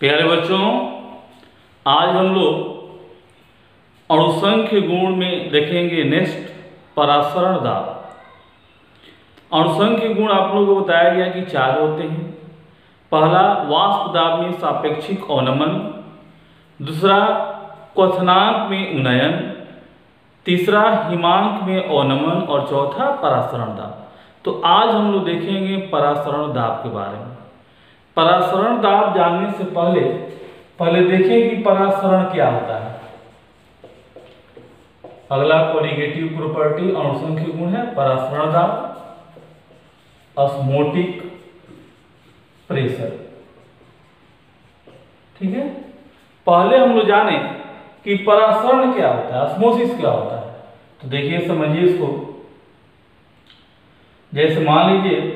प्यारे बच्चों, आज हम लोग अणुसंख्य गुण में देखेंगे नेक्स्ट परासरण दाब। अणुसंख्य गुण आप लोगों को बताया गया कि 4 होते हैं। पहला वाष्प दाब में सापेक्षिक अवनमन, दूसरा क्वथनांक में उन्नयन, तीसरा हिमांक में अवनमन और चौथा परासरण दाब। तो आज हम लोग देखेंगे परासरण दाब के बारे में। परासरण दाब जानने से पहले देखें कि परासरण क्या होता है। अगला कोलिगेटिव प्रॉपर्टी अणुसंख्य गुण है परासरण दाब, ऑस्मोटिक प्रेशर। ठीक है, पहले हम लोग जाने कि परासरण क्या होता है, ऑस्मोसिस क्या होता है। तो देखिए, समझिए इसको। जैसे मान लीजिए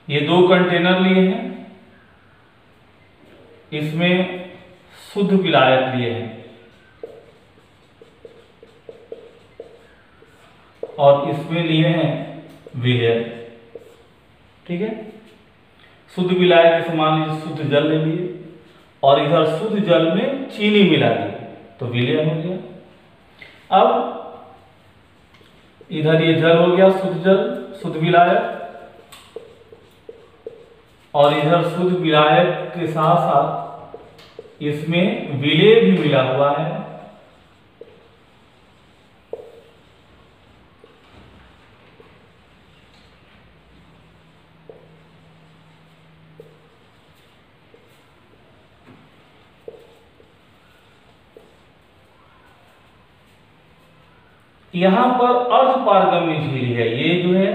ये 2 कंटेनर लिए हैं, इसमें शुद्ध विलायक लिए हैं और इसमें लिए हैं विलयन। ठीक है, शुद्ध विलायक जैसे मान लीजिए शुद्ध जल ले लिए और इधर शुद्ध जल में चीनी मिला दी तो विलयन हो गया। अब इधर ये जल हो गया शुद्ध जल, शुद्ध विलायक, और इधर शुद्ध विलायक के साथ साथ इसमें विलेय भी मिला हुआ है। यहां पर अर्धपारगम्य झिल्ली है। ये जो है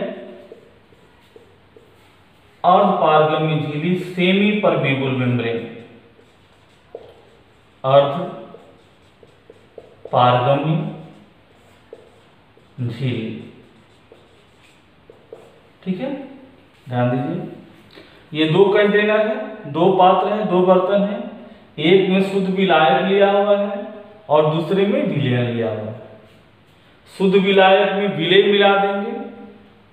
अर्धपारगम्य झिल्ली, सेमी परमेबल मेम्ब्रेन, अर्ध पारगम्य झिल्ली। ठीक है, ध्यान दीजिए। ये 2 कंटेनर है, 2 पात्र हैं, 2 बर्तन हैं। एक में शुद्ध विलायक लिया हुआ है और दूसरे में विलयन लिया हुआ है। शुद्ध विलायक में विलेय मिला देंगे,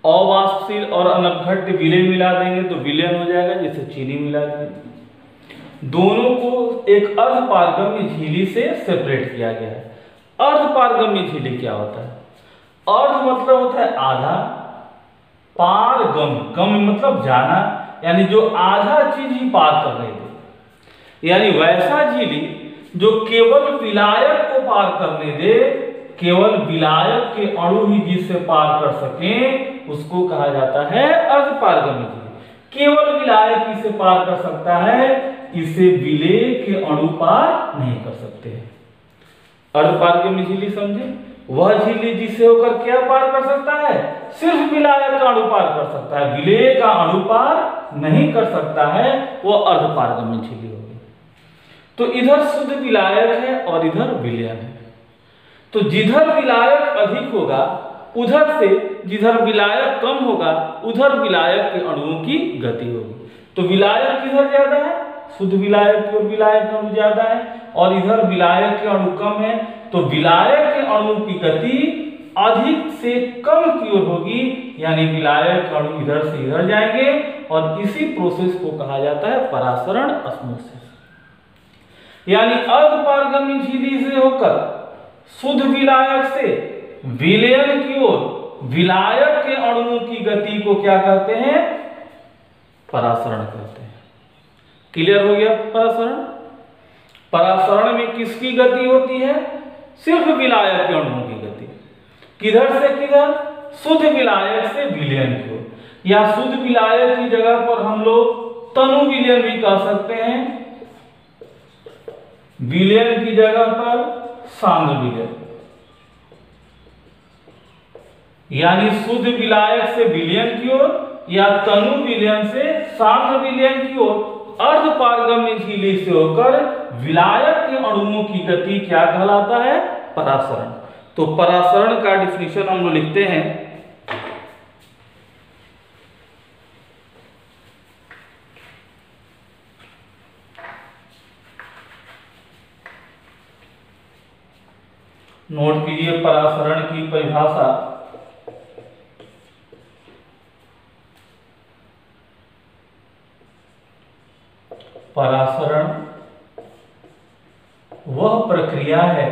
अवाष्पशील और अनपघट्य विलेय मिला देंगे तो विलयन हो जाएगा, जैसे चीनी मिला देंगे। दोनों को एक अर्धपारगम्य झिल्ली से सेपरेट किया गया है। अर्धपारगम्य झिल्ली क्या होता है? अर्ध मतलब होता है आधा, पारगम्य, गम्य मतलब जाना, यानी जो आधा चीज ही पार करने दे। यानी वैसा झिल्ली जो केवल विलायक को पार करने दे, केवल विलायक के अणु ही जिससे पार कर सकें, उसको कहा जाता है अर्धपारगम्य झिल्ली। केवल विलायक इसे पार कर सकता है, इसे विलेय के अणु पार नहीं कर सकते हैं। अर्धपारगम्य झिल्ली समझे, वह झिल्ली जिससे होकर क्या पार कर सकता है? सिर्फ विलायक का अणु पार कर सकता है, विलेय का अणु पार नहीं कर सकता है, वह अर्धपारगम्य झिल्ली होगी। तो इधर शुद्ध विलायक है और इधर विलयन है। तो जिधर विलायक अधिक होगा उधर से जिधर विलायक कम होगा उधर विलायक के अणुओं की गति होगी। तो विलायक किधर ज्यादा है? शुद्ध विलायक की ओर विलायक के अणु ज्यादा है, और इधर विलायक के अणु कम है, तो विलायक के अणु की गति अधिक से कम की ओर होगी, यानी विलायक के अणु इधर से इधर जाएंगे, और इसी प्रोसेस को कहा जाता है परासरण, ऑस्मोसिस। यानी अर्धपारगम्य झिल्ली से होकर शुद्ध विलायक से विलयन की ओर विलायक के अणुओं की गति को क्या कहते हैं? परासरण कहते हैं। क्लियर हो गया? परासरण में किसकी गति होती है? सिर्फ विलायक के अणुओं की गति। किधर से किधर? शुद्ध विलायक से विलयन की ओर, या शुद्ध विलायक की जगह पर हम लोग तनु विलयन भी कह सकते हैं, विलयन की जगह पर सांद्र विलयन। यानी शुद्ध विलायक से विलयन की ओर या तनु विलयन से सांद्र विलयन की ओर अर्धपारगम्य झिल्ली से होकर विलायक के अणुओं की गति क्या कहलाता है? परासरण। तो परासरण का डिफिनीशन हम लोग लिखते हैं, नोट कीजिए परासरण की परिभाषा। परासरण वह प्रक्रिया है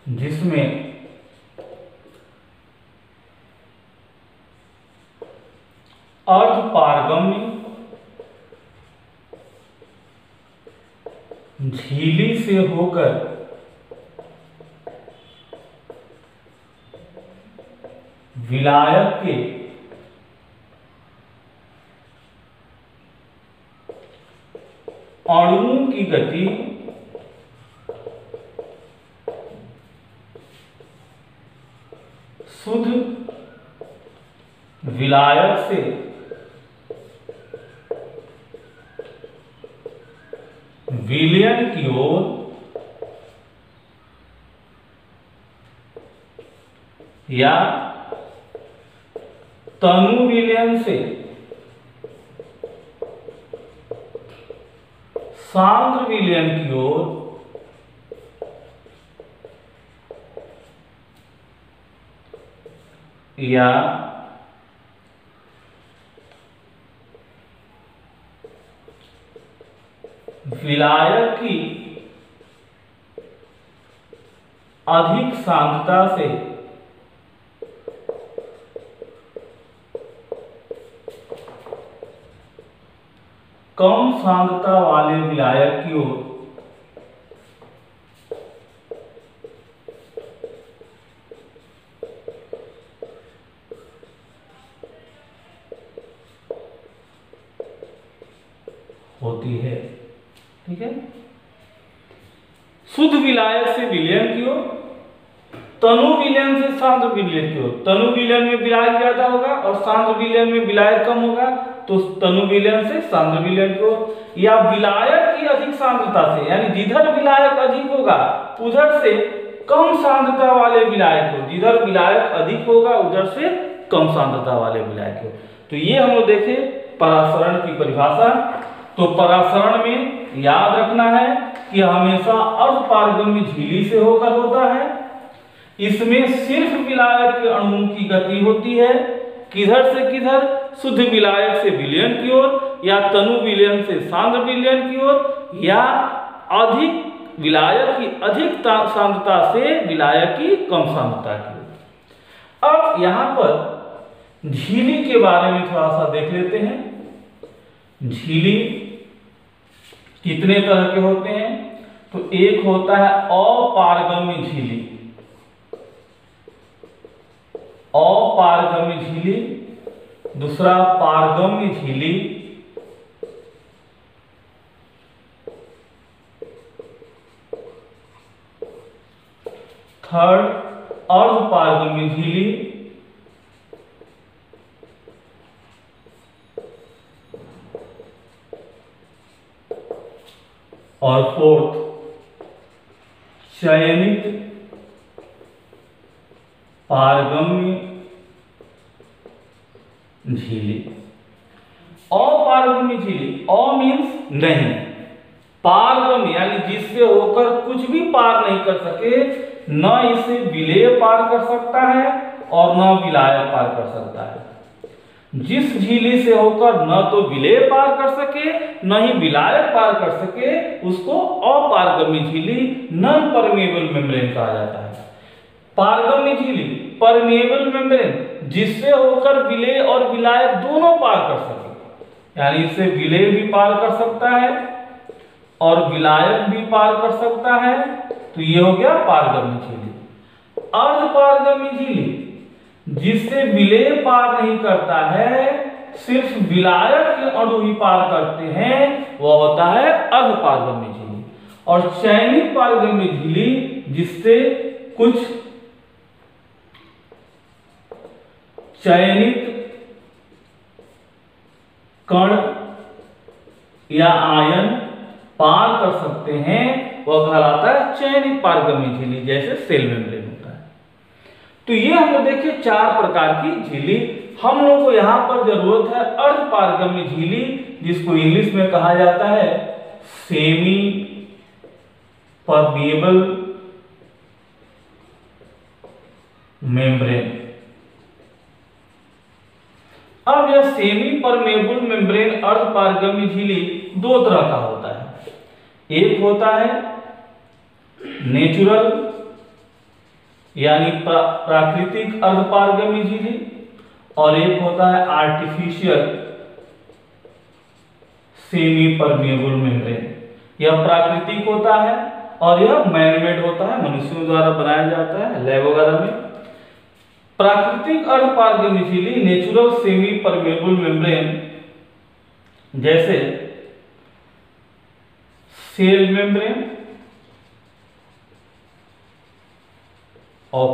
जिसमें अर्धपारगम्य झिल्ली से होकर विलायक के अणुओं की गति शुद्ध विलायक से विलयन की ओर या तनु विलयन से सांद्र विलयन की ओर या विलायक की अधिक सांद्रता से कम सांद्रता वाले विलायक की ओर होती है। ठीक है, शुद्ध विलायक से विलयन की ओर, तनु विलयन से सांद्र विलयन की ओर। तनु विलयन में विलायक ज्यादा होगा और सांद्र विलयन में विलायक कम होगा, तो तनु विलयन से सांद्र विलयन की ओर, या विलायक की अधिक सांद्रता से, यानी जिधर विलायक अधिक होगा उधर से कम सांद्रता वाले विलायक को, जिधर विलायक अधिक होगा उधर से कम सांद्रता वाले विलायक को। तो ये हम लोग देखे परासरण की परिभाषा। तो परासरण में याद रखना है कि हमेशा अर्धपारगम्य झिल्ली से होकर होता है। इसमें सिर्फ विलायक के अणुओं की गति होती है, किधर से किधर, शुद्ध विलायक से विलयन की ओर या तनु विलयन से सांद्र विलयन की ओर, या अधिक विलायक की अधिक सांद्रता से विलायक की कम सांद्रता की ओर। अब यहां पर झिल्ली के बारे में थोड़ा सा देख लेते हैं। झिल्ली कितने तरह के होते हैं? तो एक होता है अपारगम्य झिल्ली, अपारगम्य झिल्ली, दूसरा पारगम्य झिल्ली, थर्ड अर्धपारगम्य झिल्ली, और फोर्थ चयनित पारगम्य झिल्ली। अपारगम्य झिल्ली, अ मीन्स नहीं, पारगम्य यानी जिससे होकर कुछ भी पार नहीं कर सके, न इसे विलेय पार कर सकता है और न विलायक पार कर सकता है। जिस झिल्ली से होकर न तो विलेय पार कर सके न ही विलायक पार कर सके, उसको अपारगम्य झिल्ली, नॉन परमेएबल मेम्ब्रेन कहा जाता है। पारगम्य झिल्ली, परमेएबल मेम्ब्रेन, जिससे होकर विलेय और विलायक दोनों पार कर सके, यानी इससे विलेय भी पार कर सकता है और विलायक भी पार कर सकता है, तो ये हो गया पारगम्य झिल्ली। अर्धपारगम्य झिल्ली, जिससे विलेय पार नहीं करता है, सिर्फ विलायक के अणु ही पार करते हैं, वह होता है अर्धपारगम्य झिल्ली। और चयनित पारगम्य झिल्ली, जिससे कुछ चयनित कण या आयन पार कर सकते हैं, वह कहलाता है चयनित पारगम्य झिल्ली, जैसे सेल मेम्ब्रेन होता है। तो ये हम लोग देखिए 4 प्रकार की झिल्ली। हम लोगों को यहाँ पर जरूरत है अर्धपारगम्य झिल्ली, जिसको इंग्लिश में कहा जाता है सेमी परमिएबल मेम्ब्रेन। अब यह सेमी परमेबल मेम्ब्रेन अर्धपारगम्य झिल्ली दो तरह का होता है। एक होता है नेचुरल यानी प्राकृतिक अर्धपारगम्य झिल्ली, और एक होता है आर्टिफिशियल सेमी परमेबल मेम्ब्रेन। यह प्राकृतिक होता है और यह मैनमेड होता है, मनुष्यों द्वारा बनाया जाता है लैब वगैरह में। प्राकृतिक अर्धपारगम्य झिल्ली नेचुरल सेमी परमेबल मेम्ब्रेन जैसे सेल मेम्ब्रेन और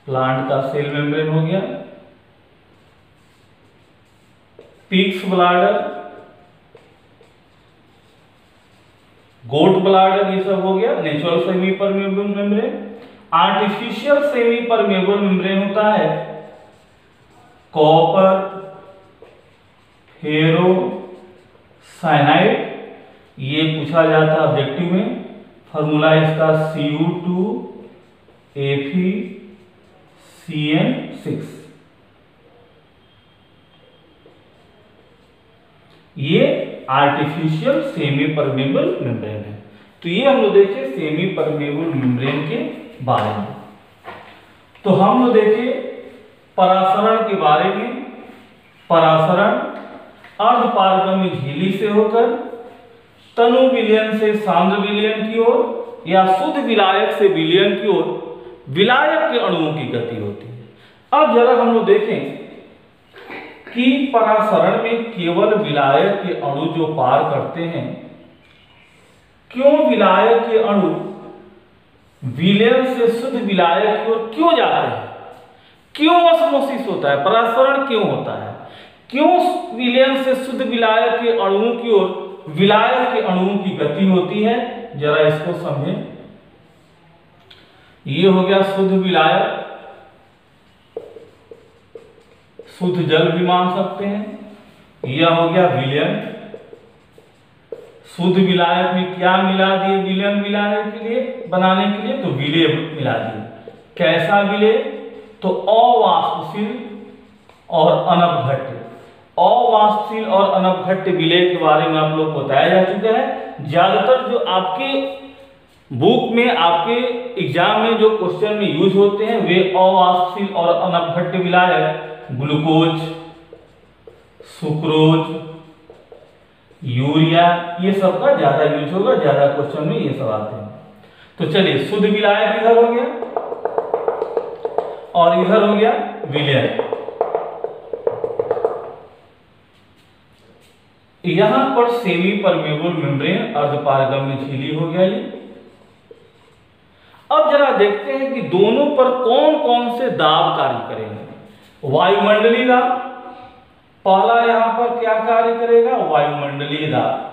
प्लांट का सेल मेम्ब्रेन हो गया, पिग्स ब्लाडर, गोट ब्लाडर, ये सब हो गया natural semi permeable membrane. Artificial semi permeable membrane होता है कॉपर, फेरो, साइनाइड। ये पूछा जाता है ऑब्जेक्टिव में, फॉर्मूला इसका Cu2 FeCN6। ये आर्टिफिशियल सेमी परमेबल मेम्ब्रेन है। तो ये हम लोग देखे सेमी परमेबल मेम्ब्रेन के बारे में। तो हम लोग देखे परासरण के बारे में। परासरण अर्धपारगम्य झिल्ली से होकर तनु विलयन से सांद्र विलयन की ओर या शुद्ध विलायक से विलयन की ओर विलायक के अणुओं की गति होती है। अब जरा हम लोग देखें कि परासरण में केवल विलायक के अणु जो पार करते हैं, क्यों विलायक के अणु विलयन से शुद्ध विलायक की ओर क्यों जाते हैं, क्यों ऑस्मोसिस होता है, परासरण क्यों होता है, क्यों विलयन से शुद्ध विलायक के अणुओं की ओर विलायक के अणुओं की गति होती है, जरा इसको समझें। ये हो गया शुद्ध विलायक, शुद्ध जल भी मान सकते हैं। यह हो गया विलयन। शुद्ध विलायक में क्या मिला दिए विलयन मिलाने के लिए, बनाने के लिए, तो विलेय मिला दिए। कैसा विलेय, तो अवाष्पशील और अनपघट्य। अवाष्पशील और अनपघट्य विलेय के बारे में आप लोग को बताया जा चुका है। ज्यादातर जो आपके बुक में, आपके एग्जाम में जो क्वेश्चन में यूज होते हैं वे अवाष्पशील और अनपघट्य विलायक ग्लूकोज, सुक्रोज, यूरिया, ये सब का ज्यादा यूज होगा, ज्यादा क्वेश्चन में ये सब आते हैं। तो चलिए शुद्ध विलायक इधर हो गया और इधर हो गया विलयन। यहां पर सेमी परमेबल मेम्ब्रेन अर्धपारगम्य झिल्ली हो गया ये। अब जरा देखते हैं कि दोनों पर कौन कौन से दाब कार्य करेंगे। वायुमंडलीय दाब, पहला यहां पर क्या कार्य करेगा, वायुमंडलीय दाब।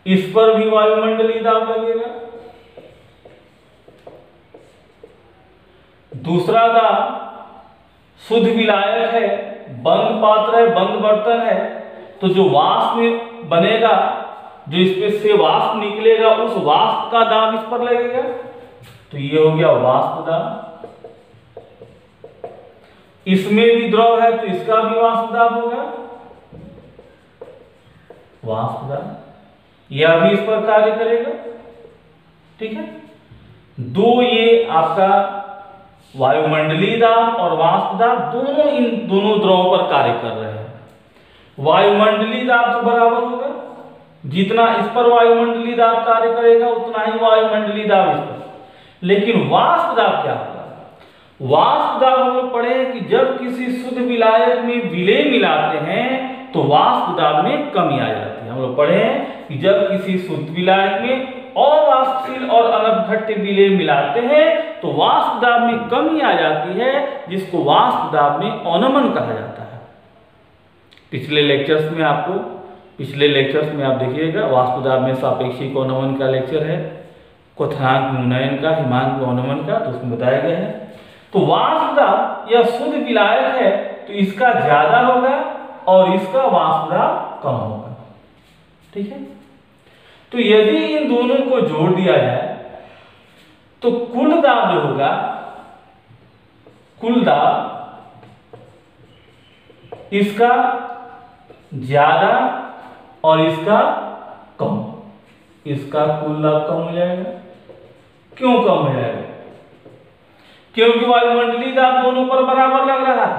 इस पर भी वायुमंडलीय दाब लगेगा। दूसरा दाब शुद्ध विलायक है, बंद पात्र है, बंद बर्तन है, तो जो वाष्प बनेगा, जो इसमें से वाष्प निकलेगा, उस वाष्प का दाब इस पर लगेगा। तो ये हो गया वाष्प दाब। इसमें भी द्रव है तो इसका भी वाष्प दाब होगा, वाष्प दाब। यह भी इस पर कार्य करेगा। ठीक है, दो ये आपका वायुमंडलीय दाब और वाष्प दाब दोनों इन दोनों द्रवों पर कार्य कर रहे हैं। वायुमंडलीय दाब तो बराबर होगा, जितना इस पर वायुमंडलीय दाब कार्य करेगा उतना ही वायुमंडलीय दाब इस पर। लेकिन वाष्प दाब क्या होगा, वाष्प दाब हम लोग पढ़े हैं कि जब किसी शुद्ध विलायक में विलेय मिलाते हैं तो वाष्प दाब में कमी आ जाती है। हम लोग पढ़े हैं कि जब किसी शुद्ध विलायक में अवाष्पशील और अनपघट्य विलेय मिलाते हैं तो वाष्प दाब में कमी आ जाती है, जिसको वाष्प दाब में अवनमन कहा जाता है। पिछले लेक्चर्स में आप देखिएगा वाष्प दाब में सापेक्षिक अवनमन का लेक्चर है, क्वथनांक उन्नयन का, हिमांक अवनमन का, तो उसमें बताया गया है। तो वाष्प दाब या शुद्ध विलायक है तो इसका ज्यादा होगा और इसका वाष्प दाब कम होगा। ठीक है, तो यदि इन दोनों को जोड़ दिया जाए तो कुल दाब जो होगा, कुल दाब इसका ज्यादा और इसका कम, इसका कुल दाब कम हो जाएगा। क्यों कम हो जाएगा? क्योंकि वायुमंडलीय दाब दोनों पर बराबर लग रहा है,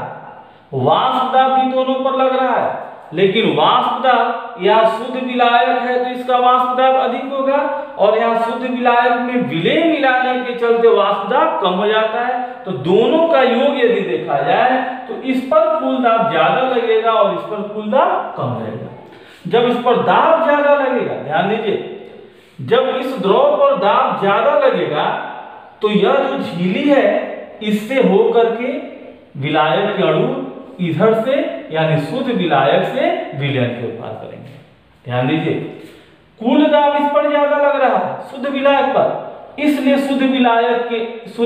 वाष्प दाब भी दोनों पर लग रहा है, लेकिन वाष्प दाब या शुद्ध विलायक है तो इसका वाष्प दाब अधिक होगा, और यहाँ शुद्ध विलायक में विलय मिलाने के चलते वाष्प दाब कम हो जाता है। तो दोनों का योग यदि देखा जाए तो इस पर कुल दाब ज्यादा लगेगा और इस पर कुल दाब कम लगेगा। जब इस पर दाब ज्यादा लगेगा, ध्यान दीजिए, जब इस द्रव पर दाब ज्यादा लगेगा तो यह जो झिल्ली है इससे होकर के विलायक के अणु इधर से यानी शुद्ध विलायक से विलयन के उत्पाद करेंगे। ध्यान दीजिए, कुल दाब इस पर ज्यादा लग रहा है शुद्ध विलायक पर, इसलिए शुद्ध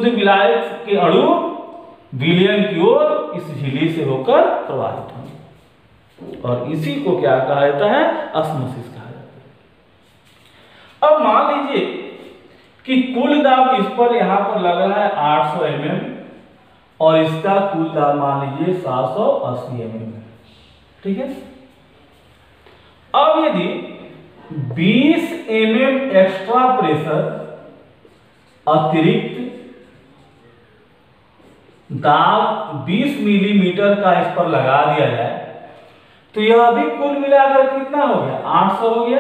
विलायक के अणु विलयन की ओर इस झिल्ली से होकर प्रवाहित होंगे, और इसी को क्या कहा जाता है? ऑस्मोसिस कहा जाता है। अब मान लीजिए कि कुल दाब इस पर यहां पर लग रहा है 800 mm और इसका कुल दाब मान लीजिए 780 mm, ठीक है। अब यदि 20 mm एक्स्ट्रा प्रेशर अतिरिक्त दाब 20 मिलीमीटर का इस पर लगा दिया जाए तो यह भी कुल मिलाकर कितना हो गया? 800 हो गया,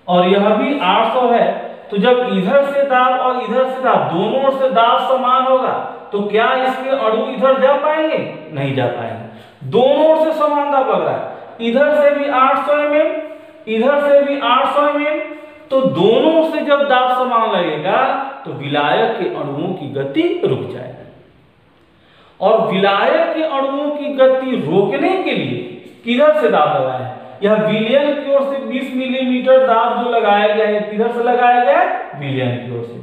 और यह भी 800 है। तो जब इधर से दाब और इधर से दाब दोनों ओर से दाब समान होगा तो क्या इसके अणु इधर जा पाएंगे? नहीं जा पाएंगे। दोनों ओर से समान दाब लग रहा है, इधर से भी 800 mm, इधर से भी 800 mm, तो दोनों ओर से जब दाब समान लगेगा तो विलायक के अणुओं की गति रुक जाएगी, और विलायक के अणुओं की गति रोकने के लिए किधर से दाब लगाया है? यह विलयन की ओर से 20 मिलीमीटर दाब जो लगाया गया है किधर से लगाया गया है? विलयन की ओर से।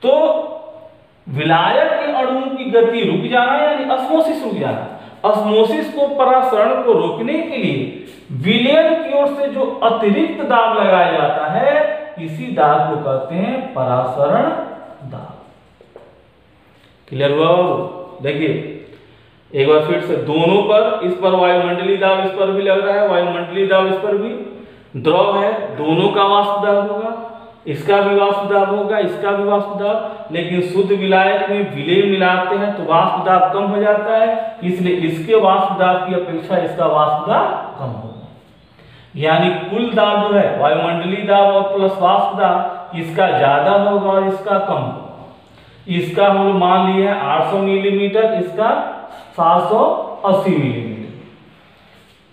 तो विलायक के अणुओं की गति रुक जाना यानी ऑस्मोसिस रुक जाना। ऑस्मोसिस को, परासरण को रोकने के लिए विलयन की ओर से जो अतिरिक्त दाब लगाया जाता है इसी दाब को कहते हैं परासरण दाब। क्लियर हुआ? देखिए एक बार फिर से, दोनों पर, इस पर वायुमंडलीय दाब इस पर भी लग रहा है, वायुमंडलीय दाब इस पर भी, द्रव है, दोनों का वाष्प दाब होगा, इसका भी वाष्प दाब होगा, इसका भी वाष्प दाब, लेकिन शुद्ध विलायक में विलय मिलाते हैं तो वाष्प दाब कम हो जाता है, इसलिए इसके वाष्प दाब की अपेक्षा इसका वाष्प दाब कम होगा। यानी कुल दाब जो है वायुमंडलीय दाब और प्लस वाष्प दाब इसका ज्यादा होगा और इसका कम होगा। इसका हम मान लिए 800 मिलीमीटर, इसका 780 मिलीमीटर।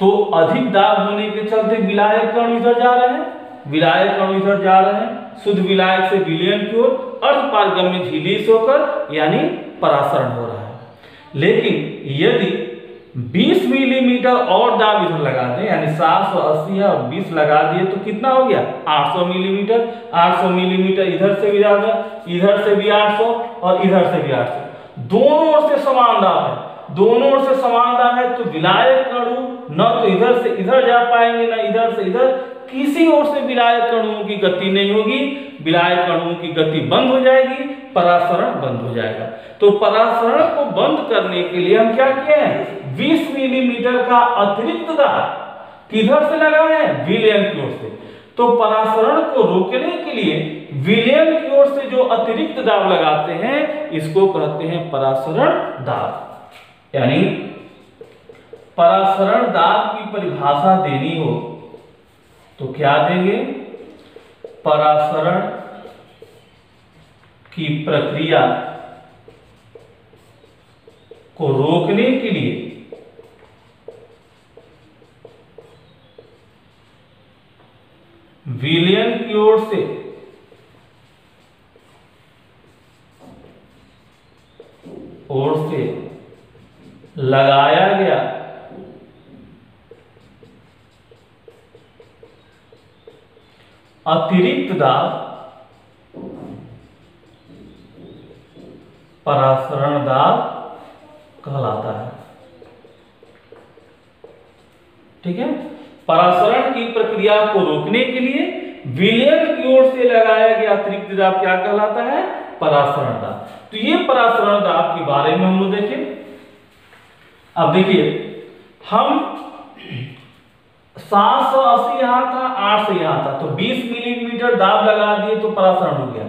तो अधिक दाब होने के चलते विलायक कण इधर जा रहे हैं, विलायक कण इधर जा रहे हैं, शुद्ध विलायक से विलयन की ओर अर्धपारगम्य झिल्ली से होकर यानी परासरण हो रहा है। लेकिन यदि 20 मिलीमीटर और दाब इधर लगा दें, यानी 780 है और 20 लगा दिए तो कितना हो गया? 800 मिलीमीटर। 800 मिलीमीटर इधर से भी ज्यादा, इधर से भी 800 और इधर से भी 800, दोनों ओर से समान दाब है, दोनों ओर से समान दाब है, तो विलायक अणु न तो इधर से इधर जा पाएंगे न इधर से इधर, किसी ओर से विलायक अणुओं की गति नहीं होगी, विलायक अणुओं की गति बंद हो जाएगी, परासरण बंद हो जाएगा। तो परासरण को बंद करने के लिए हम क्या किए हैं? 20 मिलीमीटर का अतिरिक्त दाब किधर से लगाए हैं? विलयन की ओर से। तो परासरण को रोकने के लिए विलयन की ओर से जो अतिरिक्त दाब लगाते हैं इसको कहते हैं परासरण दाब। यानी परासरण दाब की परिभाषा देनी हो तो क्या देंगे? परासरण की प्रक्रिया को रोकने के लिए विलयन की ओर से लगाया गया अतिरिक्त दाब परासरण दाब कहलाता है। ठीक है, परासरण की प्रक्रिया को रोकने के लिए विलयन की ओर से लगाया गया अतिरिक्त दाब क्या कहलाता है? परासरण दाब। तो ये परासरण दाब के बारे में हम लोग देखें। अब देखिए, हम 780 यहाँ था, 800 यहाँ था, तो 20 मिलीमीटर दाब लगा दिए तो परासरण हो गया।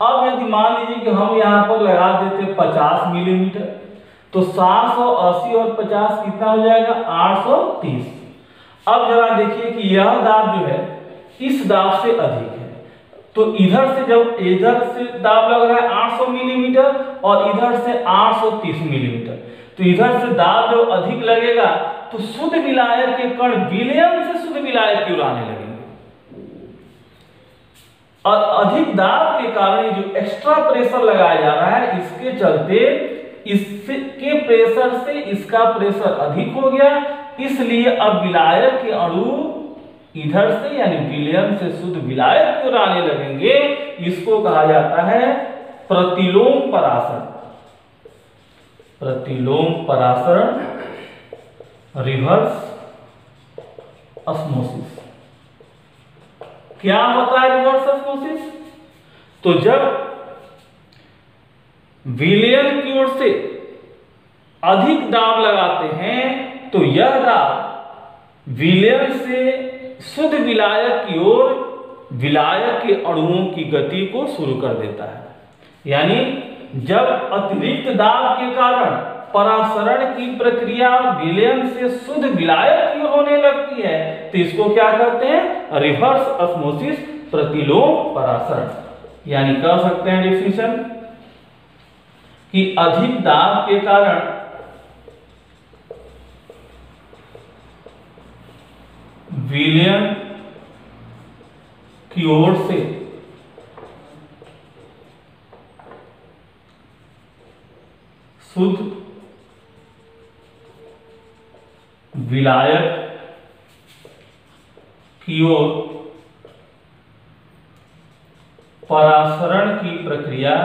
अब यदि मान लीजिए कि हम यहाँ पर लगा देते 50 मिलीमीटर, तो 780 और 50 कितना हो जाएगा? 830। अब जरा देखिए कि यह दाब जो है इस दाब से अधिक है, तो इधर से दाब लग रहा है 800 मिलीमीटर और इधर से 830 मिलीमीटर, तो इधर से दाब जो अधिक लगेगा तो शुद्ध विलायक के कण विलयन से शुद्ध विलायक की ओर आने लगेंगे, और अधिक दाब के कारण ये जो एक्स्ट्रा प्रेशर लगाया जा रहा है, इसके चलते इसके प्रेशर से इसका प्रेशर अधिक हो गया, इसलिए अब विलायक के अणु इधर से यानी विलयन से शुद्ध विलायक की ओर आने लगेंगे। इसको कहा जाता है प्रतिलोम परासरण। प्रतिलोम परासरण, रिवर्स ऑस्मोसिस। क्या होता है रिवर्स ऑस्मोसिस? तो जब विलयन की ओर से अधिक दाब लगाते हैं तो यह दाब विलयन से शुद्ध विलायक की ओर विलायक के अणुओं की गति को शुरू कर देता है। यानी जब अतिरिक्त दाब के कारण परासरण की प्रक्रिया विलयन से शुद्ध विलायक की ओर होने लगती है तो इसको क्या कहते हैं? रिवर्स ऑस्मोसिस, प्रतिलोम परासरण। यानी कह सकते हैं डेफिनेशन कि अधिक दाब के कारण विलयन की ओर से शुद्ध विलायक की ओर परासरण की प्रक्रिया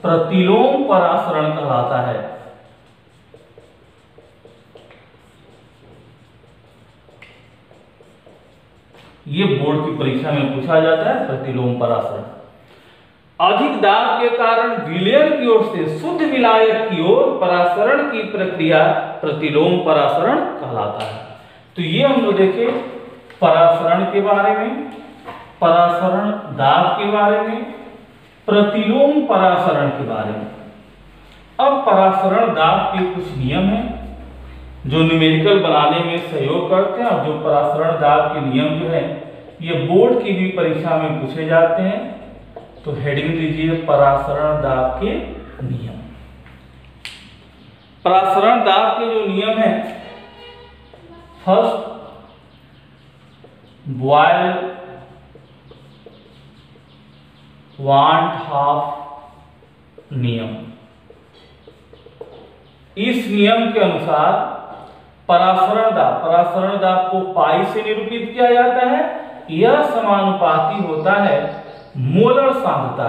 प्रतिलोम परासरण कहलाता है। ये बोर्ड की परीक्षा में पूछा जाता है प्रतिलोम परासरण। अधिक दाब के कारण विलयन की ओर से शुद्ध विलायक की ओर परासरण की प्रक्रिया प्रतिलोम परासरण कहलाता है। तो ये हम लोग देखें परासरण के बारे में, परासरण दाब के बारे में, प्रतिलोम परासरण के बारे में। अब परासरण दाब के कुछ नियम हैं जो न्यूमेरिकल बनाने में सहयोग करते हैं, और जो परासरण दाब के नियम जो है ये बोर्ड की भी परीक्षा में पूछे जाते हैं। तो हेडिंग दीजिए परासरण दाब के नियम। परासरण दाब के जो नियम हैं, फर्स्ट बॉयल वांट हाफ नियम। इस नियम के अनुसार परासरण दाब को पाई से निरूपित किया जाता है। यह समानुपाती होता है मोलर सांद्रता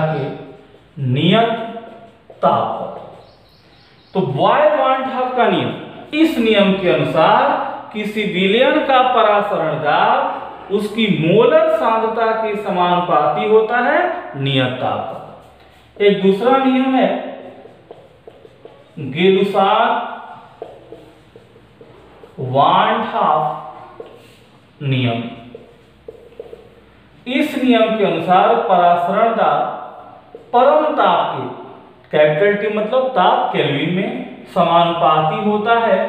के नियत ताप पर। तो बॉयल वांट हाफ का नियम, इस नियम के अनुसार किसी विलयन का परासरण दाब उसकी मोलर सांद्रता के समानुपाती होता है नियत ताप पर। एक दूसरा नियम है गेलुसाक वांट हाफ नियम। इस नियम के अनुसार परासरण दाब परम ताप के, कैपिटल टी मतलब ताप केल्विन में, समानुपाती होता है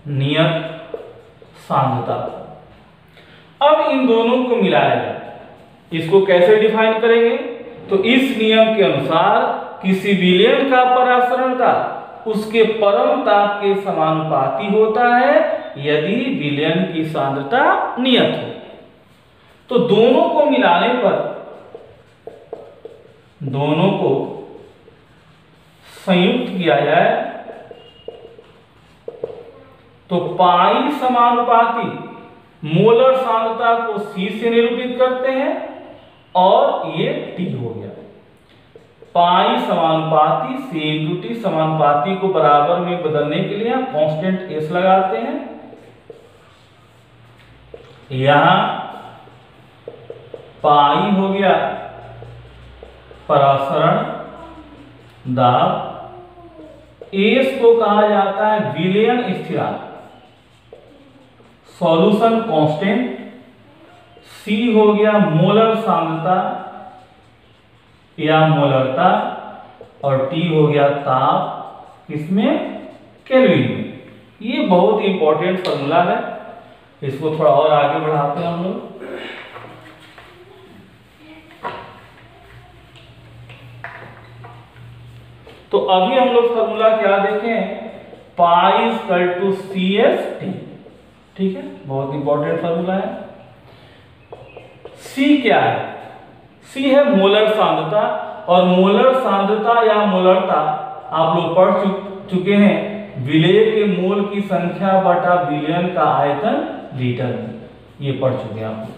नियत सांद्रता। अब इन दोनों को मिलाया जाए, इसको कैसे डिफाइन करेंगे? तो इस नियम के अनुसार किसी विलयन का परासरण दाब उसके परम ताप के समानुपाती होता है यदि विलयन की सांद्रता नियत हो। तो दोनों को मिलाने पर, दोनों को संयुक्त किया जाए तो पाई समानुपाती मोलर सांद्रता को C से निरूपित करते हैं और ये T हो गया। पाई समानुपाती C इंटू टी, समानुपाती को बराबर में बदलने के लिए हम कांस्टेंट S लगाते हैं। यहां पाई हो गया परासरण दाब, S को कहा जाता है विलयन स्थिरांक सॉल्यूशन कांस्टेंट, C हो गया मोलर सांद्रता या मोलरता, और T हो गया ताप, किसमें? केल्विन में। ये बहुत ही इंपॉर्टेंट फॉर्मूला है, इसको थोड़ा और आगे बढ़ाते हैं हम लोग। तो अभी हम लोग फॉर्मूला क्या देखें? पाई इक्वल टू CST, ठीक है, बहुत इंपॉर्टेंट फॉर्मूला है। C क्या है? C है मोलर सांद्रता, और मोलर सांद्रता या मोलरता आप लोग पढ़ चुके हैं, विलेय के मोल की संख्या बटा विलयन का आयतन लीटर में, ये पढ़ चुके हैं आप लोग।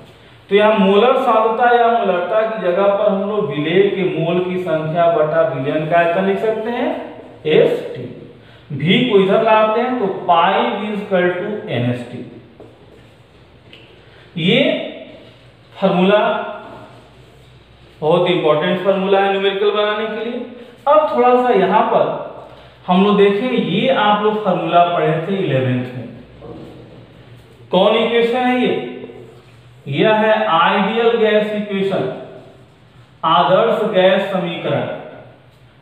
तो यहाँ मोलर सांद्रता या मोलरता की जगह पर हम लोग विलेय के मोल की संख्या बटा विलयन का आयतन लिख सकते हैं ST। V को इधर लाते हैं तो pi V equal to NST। ये फॉर्मूला बहुत इंपॉर्टेंट फॉर्मूला है न्यूमेरिकल बनाने के लिए। अब थोड़ा सा यहां पर हम लोग देखें, ये आप लोग फॉर्मूला पढ़े थे 11th में। कौन इक्वेशन है ये? यह है आइडियल गैस इक्वेशन, आदर्श गैस समीकरण।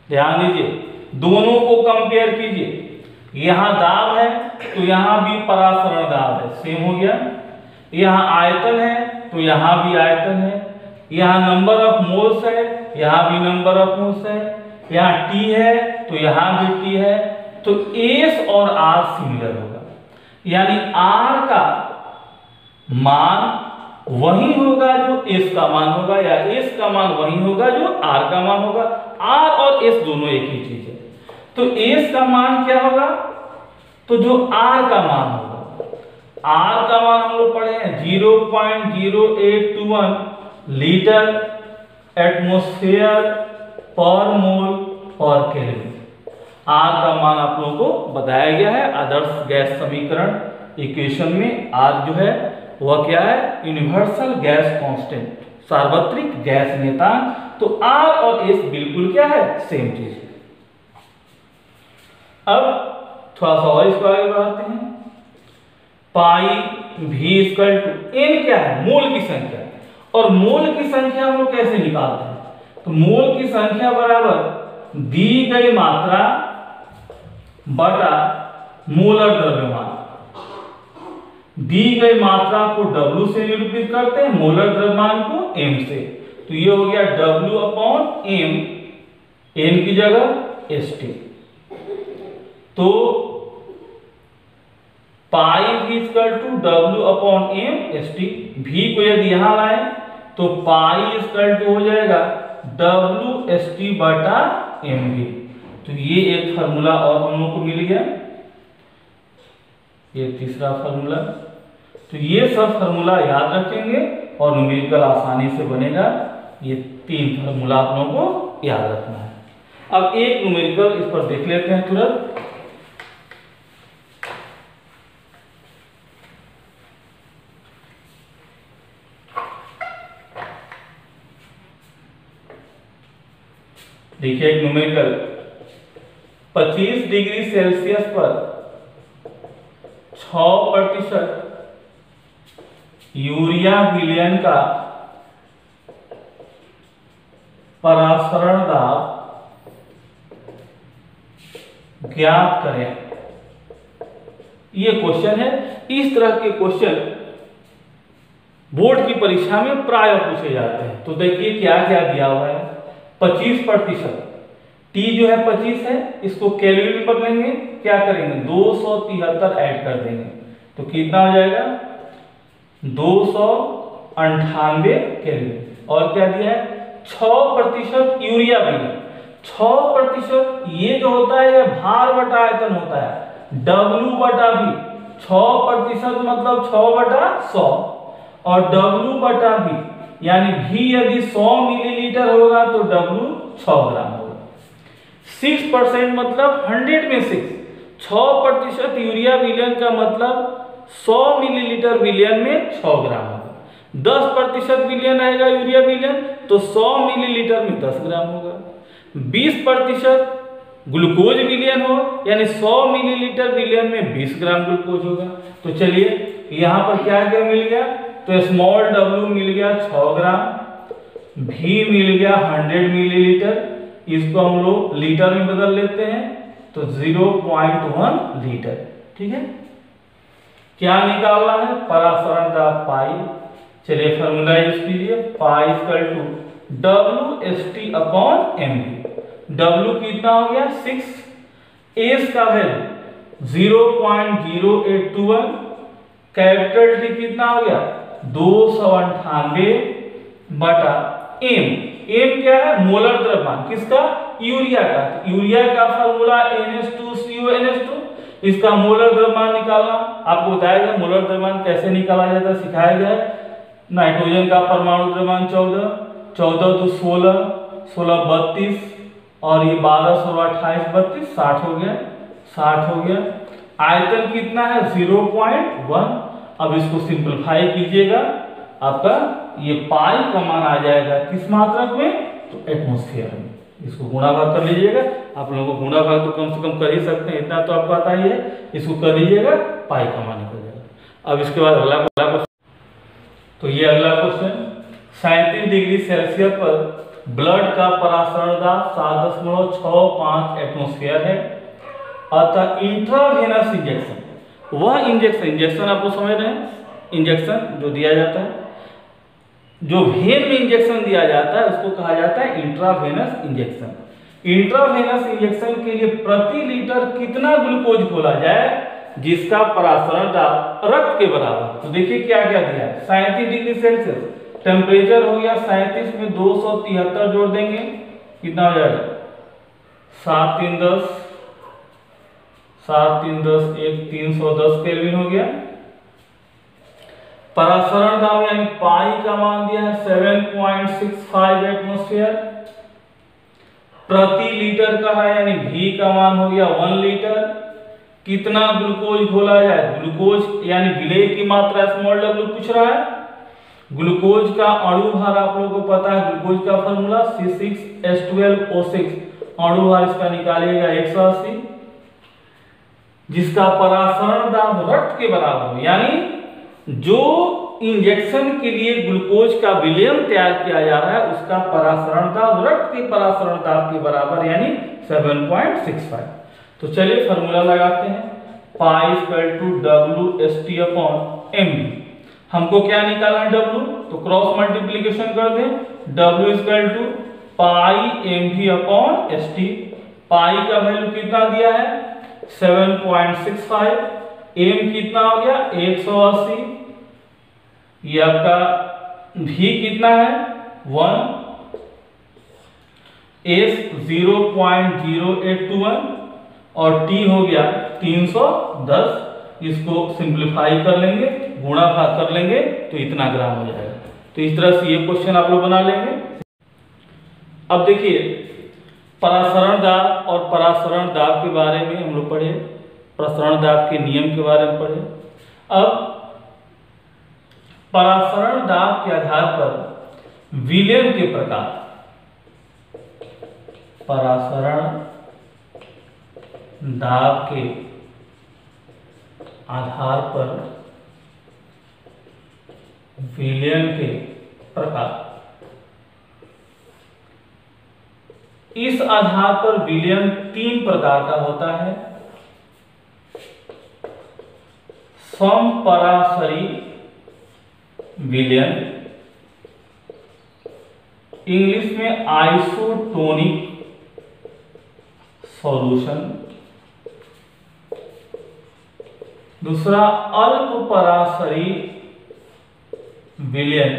ध्यान दीजिए, दोनों को कंपेयर कीजिए। यहां दाब है तो यहां भी परासरण दाब है, सेम हो गया। यहां आयतन है तो यहां भी आयतन है। यहां नंबर ऑफ मोल्स है, यहां भी नंबर ऑफ मोल्स है। यहां T है तो यहां भी T है। तो S और R सिमिलर होगा, यानी R का मान वही होगा जो S का मान होगा, या S का मान वही होगा जो R का मान होगा। R और S दोनों एक ही चीज है। तो S का मान क्या होगा? तो जो R का मान होगा, R का मान हम लोग पढ़े हैं 0.0821 लीटर एटमॉस्फेयर पर मोल पर केल्विन। R का मान आप लोगों को बताया गया है आदर्श गैस समीकरण इक्वेशन में। R जो है वह क्या है? यूनिवर्सल गैस कांस्टेंट, सार्वत्रिक गैस नियतांक। तो R और S बिल्कुल क्या है? सेम चीज है। अब थोड़ा सा और इसको आगे बढ़ाते हैं। पाई V इक्वल टू N क्या है? मोल की संख्या। और मोल की संख्या हम लोग कैसे निकालते हैं? तो मोल की संख्या बराबर दी गई मात्रा बटा मोलर द्रव्यमान। दी गई मात्रा को W से निरूपित करते हैं, मोलर द्रव्यमान को M से। तो ये हो गया W अपॉन M, N की जगह ST। तो pi V equal to W upon M ST। V को यदि यहां लाए तो पाई इक्वल टू हो जाएगा W ST बटा MV। तो ये एक फार्मूला और हम लोग को मिल गया, ये तीसरा फार्मूला। तो ये सब फार्मूला याद रखेंगे और न्यूमेरिकल आसानी से बनेगा। ये 3 फार्मूला आप लोगों को याद रखना है। अब एक न्यूमेरिकल इस पर देख लेते हैं तुरंत। देखिए एक न्यूमेरिकल 25 डिग्री सेल्सियस पर 6% यूरिया विलयन का परासरण दाब ज्ञात करें। ये क्वेश्चन है। इस तरह के क्वेश्चन बोर्ड की परीक्षा में प्राय पूछे जाते हैं। तो देखिए क्या क्या दिया हुआ है। 25%, T जो है 25 है, इसको केल्विन में बदलेंगे, क्या करेंगे 273 ऐड कर देंगे तो कितना हो जाएगा 298 केल्विन। और क्या दिया है 6% यूरिया विलयन। 6% ये जो होता है ये भार बटा आयतन होता है, W बटा V। 6% मतलब 6/100 और W बटा V, यानी V यदि 100 मिलीलीटर होगा तो W 6 ग्राम होगा। 6% मतलब 100 में 6% यूरिया विलयन का मतलब 100 मिलीलीटर विलयन में 6 ग्राम होगा। 10% विलयन आएगा यूरिया विलयन तो 100 मिलीलीटर में 10 ग्राम होगा। 20% ग्लूकोज विलयन हो यानी 100 मिलीलीटर विलयन में 20 ग्राम ग्लूकोज होगा। तो चलिए यहाँ पर क्या क्या मिल गया, तो स्मॉल w मिल गया 6 ग्राम, v मिल गया 100 मिलीलीटर, इसको हम लोग लीटर में बदल लेते हैं तो 0.1 लीटर। ठीक है, क्या निकालना है, परासरण दाब पाई। चलिए फॉर्मूला यूज कीजिए, pi equal to WST/mv। W कितना हो गया 6, एस का वैल्यू 0.0821, कैपिटल टी कितना हो गया 298 बटा m। m क्या है, मोलर द्रव्यमान किसका, यूरिया का। यूरिया का फॉर्मूला NH2CO NH2, इसका मोलर द्रव्यमान निकालना। आपको बताया गया मोलर द्रव्यमान कैसे निकाला जाता है, सिखाया गया है। नाइट्रोजन का परमाणु द्रव्यमान 14, 14 तो 16, 16 32 और ये 12 16 28 32 60 हो गया, 60 हो गया। आयतन कितना है 0.1। अब इसको सिंपलीफाई कीजिएगा, आपका ये पाई का मान आ जाएगा किस मात्रक में, तो एटमॉस्फेयर में। इसको गुणा भाग कर लीजिएगा, आप लोगों को गुणा भाग तो कम से कम कर ही सकते हैं, इतना तो आपको आता ही है। इसको कर लीजिएगा, पाई का मान निकल जाएगा। अब इसके बाद अगला क्वेश्चन, तो ये अगला क्वेश्चन 37 डिग्री सेल्सियस पर ब्लड का परासरण दाब 7.65 एटमॉस्फेयर है। अतः इंट्रावेनस इंजेक्शन, वह इंजेक्शन आपको समझ रहे हैं, इंजेक्शन जो दिया जाता है, जो वेन में इंजेक्शन दिया जाता है उसको कहा जाता है इंट्रावेनस इंजेक्शन। इंट्रावेनस इंजेक्शन के लिए प्रति लीटर कितना ग्लूकोज खोला जाए जिसका परासरण दाब रक्त के बराबर। तो देखिए क्या क्या दिया है, 37 डिग्री सेल्सियस टेम्परेचर हो गया, 37 में 273 जोड़ देंगे, कितना हो जाएगा 7 3 10, 7 3 10 1 310 केल्विन हो गया। परासरण दाब यानी पाई का मान दिया है 7.65 एटमॉस्फेयर। प्रति लीटर का है यानी v का मान हो गया 1 लीटर। कितना ग्लूकोज घोला जाए, ग्लूकोज यानी विलेय की मात्रा स्मॉल w पूछ रहा है। ग्लूकोज का अणु भार आप लोगों को पता है, ग्लूकोज का फॉर्मूला C6H12O6, अणु भार इसका निकालिएगा 180, जिसका परासरण दाब रक्त के बराबर हो। यानी जो इंजेक्शन के लिए ग्लूकोज का विलयन तैयार किया जा रहा है उसका परासरण दाब रक्त के परासरण दाब के बराबर यानी 7.65। तो चलिए फॉर्मूला लगाते हैं, पाई इक्वल टू WST/mv। हमको क्या निकालना है W, तो क्रॉस मल्टीप्लिकेशन कर दें, W equal to pi mv/st। Pi का वैल्यू कितना दिया है 7.65, m कितना हो गया 180, ये आपका v कितना है 1, s 0.0821 और t हो गया 310। इसको सिंपलीफाई कर लेंगे, गुणा भाग कर लेंगे तो इतना ग्राम हो जाएगा। तो इस तरह से ये क्वेश्चन आप लोग बना लेंगे। अब देखिए परासरण दाब और परासरण दाब के बारे में हम लोग पढ़े, प्रसरण दाब के नियम के बारे में पढ़े। अब परासरण दाब के आधार पर विलयन के प्रकार, परासरण दाब के आधार पर विलयन के प्रकार। इस आधार पर विलयन 3 प्रकार का होता है। समपरासरी विलयन, इंग्लिश में आइसोटोनिक सॉल्यूशन। दूसरा अल्प परासरी विलयन,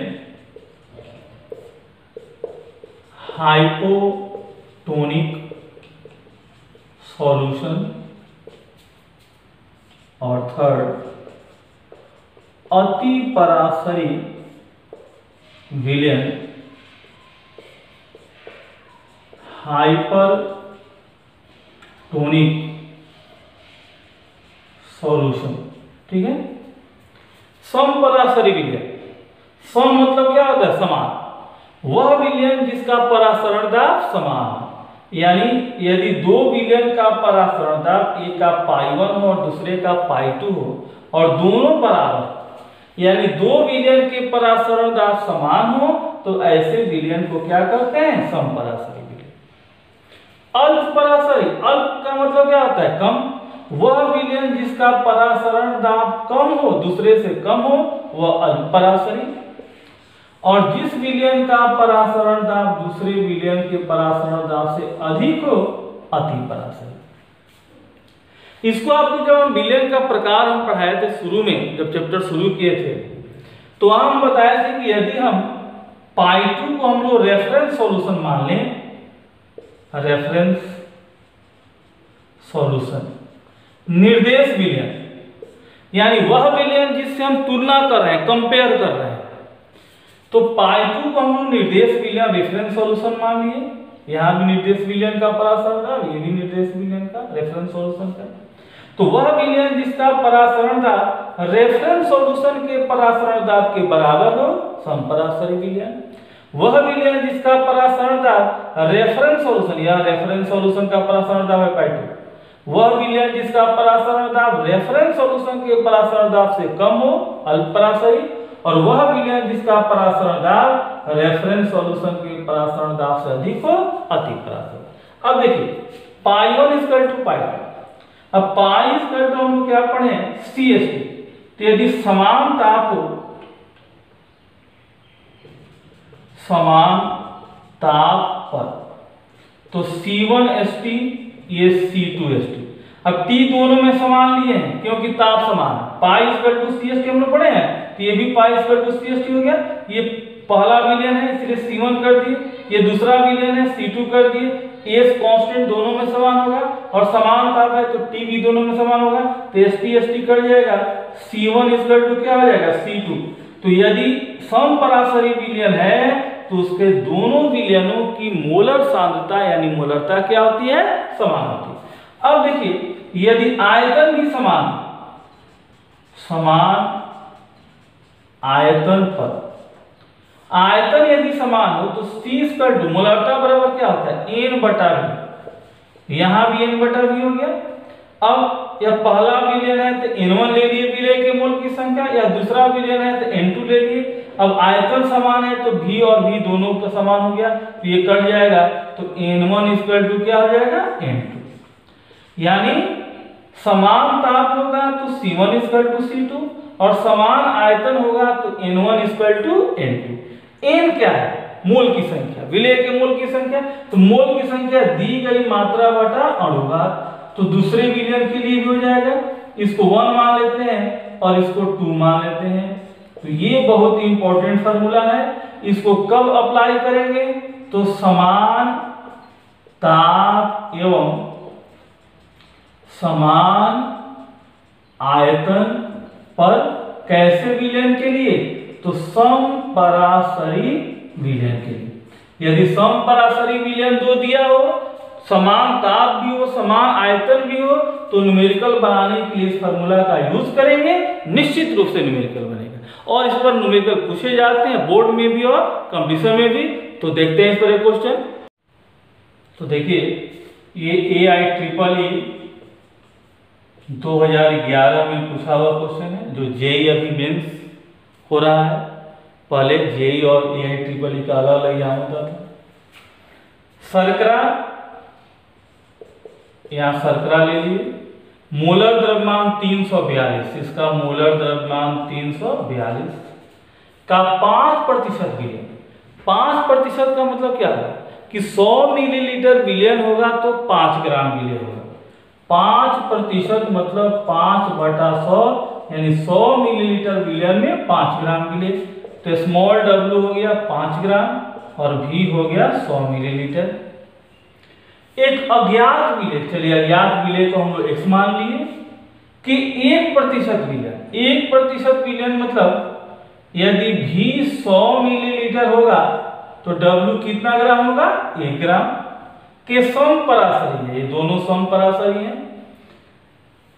हाइपोटोनिक सॉल्यूशन। और थर्ड अति परासरी विलयन, हाइपर टॉनिक सॉल्यूशन। ठीक है। समपराशरी विलयन, सम मतलब क्या होता है? समान। वह विलयन जिसका परासरण दाब समान है, यानी यदि दो विलयन का परासरण दाब एक का π1 हो और दूसरे का π2 हो और दोनों बराबर, यानी दो विलयन के परासरण दाब समान हो, तो ऐसे विलयन को क्या कहते हैं? समपराशरी विलयन। अल्प पराशरी, अल्प का मतलब क्या होता है? कम। वह विलयन जिसका परासरण दाब कम हो, दूसरे से कम हो, वह अल्प पराशरी। और जिस विलयन का परासरण दाब दूसरे विलयन के परासरण दाब से अधिक हो, अति पराशरी। इसको आपको जब हम विलयन का प्रकार हम पढ़ाए थे शुरू में, जब चैप्टर शुरू किए थे, तो हम बताए थे कि यदि हम π2 को हम लोग रेफरेंस सॉल्यूशन मान लें, रेफरेंस सॉल्यूशन, निर्देश विलयन, यानी वह विलयन जिससे हम तुलना कर रहे हैं, कंपेयर कर रहे हैं, तो π2 को हम लोग निर्देश विलयन रेफरेंस सॉल्यूशन मान लिए। यहां भी निर्देश विलयन का परासरण दाब, ये भी निर्देश विलयन का रेफरेंस सॉल्यूशन का। तो वह विलयन जिसका परासरण दाब रेफरेंस सॉल्यूशन के परासरण दाब के बराबर हो, समपराशरी विलयन। वह विलयन जिसका परासरण दाब रेफरेंस सॉल्यूशन या रेफरेंस सॉल्यूशन का परासरण दाब है π2, वह विलयन जिसका परासरण दाब रेफरेंस सॉल्यूशन के परासरण दाब से कम हो, अल्प पराशरी। और वह विलयन जिसका परासरण दाब रेफरेंस सॉल्यूशन के परासरण दाब से अधिक हो, अति पराशरी। अब देखिए π1 = π2। अब पाई = हम लोग क्या पढ़े? CH2। तो यदि समान ताप हो, समान ताप पर, तो C1H2 ये C2H2। अब T दोनों में समान लिए हैं क्योंकि ताप समान है। π = CH2 हम लोग पढ़े हैं, तो ये भी π = CH2 हो गया। ये पहला विलयन है इसलिए C1 कर दिए, ये दूसरा विलयन है C2 कर दिए। S कांस्टेंट दोनों में समान होगा और समान ताप है तो T भी दोनों में समान होगा, तो ST कट जाएगा। C1 = क्या हो जाएगा? C2। तो यदि समपराशरी विलयन है तो उसके दोनों विलयनों की मोलर सांद्रता यानी मोलरता क्या होती है? समान होती है। अब देखिए यदि आयतन भी समान, समान आयतन पर, आयतन यदि समान हो तो C मोलरता बराबर क्या होता है? N/V। यहां भी N/V हो गया। अब यह पहला विलयन है तो N1 ले लिए विलय के मोल की संख्या, या दूसरा विलयन है तो N2 ले लिए। अब आयतन समान है तो V और V दोनों का समान हो गया, तो ये कट जाएगा, तो N1 = क्या हो जाएगा? N2। यानी समान ताप होगा तो C1 = C2 और समान आयतन होगा तो N1 = N2। N क्या है? मोल की संख्या, विलय के मोल की संख्या। तो मोल की संख्या दी गई मात्रा बटा अणुभार, तो दूसरे विलयन के लिए भी हो जाएगा। इसको 1 मान लेते हैं और इसको 2 मान लेते हैं। तो ये बहुत ही इंपॉर्टेंट फार्मूला है। इसको कब अप्लाई करेंगे? तो समान ताप एवं समान आयतन पर कैसे विलयन के लिए? तो समपराशरी विलयन के लिए। यदि समपराशरी विलयन 2 दिया हो, समान ताप भी हो, समान आयतन भी हो, तो न्यूमेरिकल बनाने के लिए इस फार्मूला का यूज करेंगे। निश्चित रूप से न्यूमेरिकल बनेगा और इस पर न्यूमेरिकल पूछे जाते हैं बोर्ड में भी और कंपटीशन में भी। तो देखते हैं इस पर एक क्वेश्चन। तो देखिए ये AIEEE 2011 में पूछा हुआ क्वेश्चन है, जो JEE अभी मेंस हो रहा है। पहले JEE और AIEEE का अलग अलग यहाँ होता था। शर्करा, यहाँ शर्करा ले लिए, मोलर द्रव्यमान 342, इसका मोलर द्रव्यमान 342 का 5% विलयन। 5% का मतलब क्या है कि 100 मिलीलीटर विलयन होगा तो 5 ग्राम विलय होगा। 5% मतलब 5/100, यानी 100 मिलीलीटर विलयन में 5 ग्राम विलय। तो स्मॉल w हो गया 5 ग्राम और v हो गया 100 मिलीलीटर। एक अज्ञात विलय, चलिए अज्ञात विलय को हम लोग x मान लिए कि 1% विलयन। 1% विलयन मतलब यदि v 100 मिलीलीटर होगा तो w कितना ग्राम होगा? 1 ग्राम। के समपराशरी है, ये दोनों समपराशरी हैं।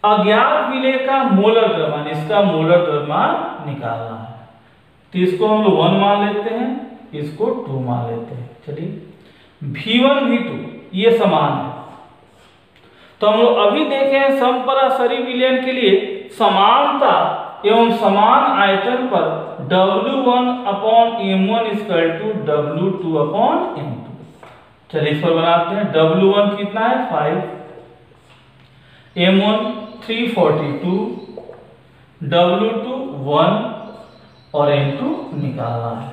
अज्ञात विलेय का मोलर द्रव्यमान, इसका मोलर द्रव्यमान निकालना है। तो इसको हम लोग 1 मान लेते हैं, इसको 2 मान लेते हैं। चलिए V1 V2 ये समान है। तो हम लोग अभी देखे हैं समपराशरी विलयन के लिए समानता एवं समान आयतन पर W1/M1 = W2/M2। चलिए इस पर बनाते हैं। W1 कितना है 5, M1 342, W2 1 और M2 निकालना है।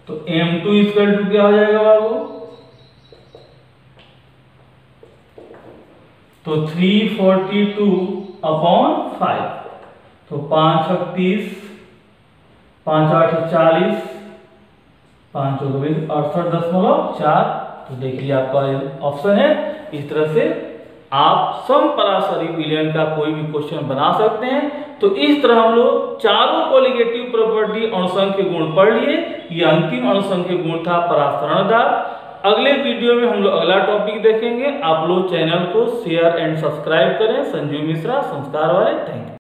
तो M2 = क्या हो जाएगा बाबू? तो 342/5, तो 5 × 30, 5 × 8 = 40, 5 × 2 = 68.4। तो देखिए आपका ऑप्शन है। इस तरह से आप समपराशरी विलयन का कोई भी क्वेश्चन बना सकते हैं। तो इस तरह हम लोग चारों कोलिगेटिव प्रॉपर्टी अणुसंख्य गुण पढ़ लिए। ये अंतिम अणुसंख्य गुण था परास्तरणता। अगले वीडियो में हम लोग अगला टॉपिक देखेंगे। आप लोग चैनल को शेयर एंड सब्सक्राइब करें। संजीव मिश्रा, संस्कार वाले। Thank you.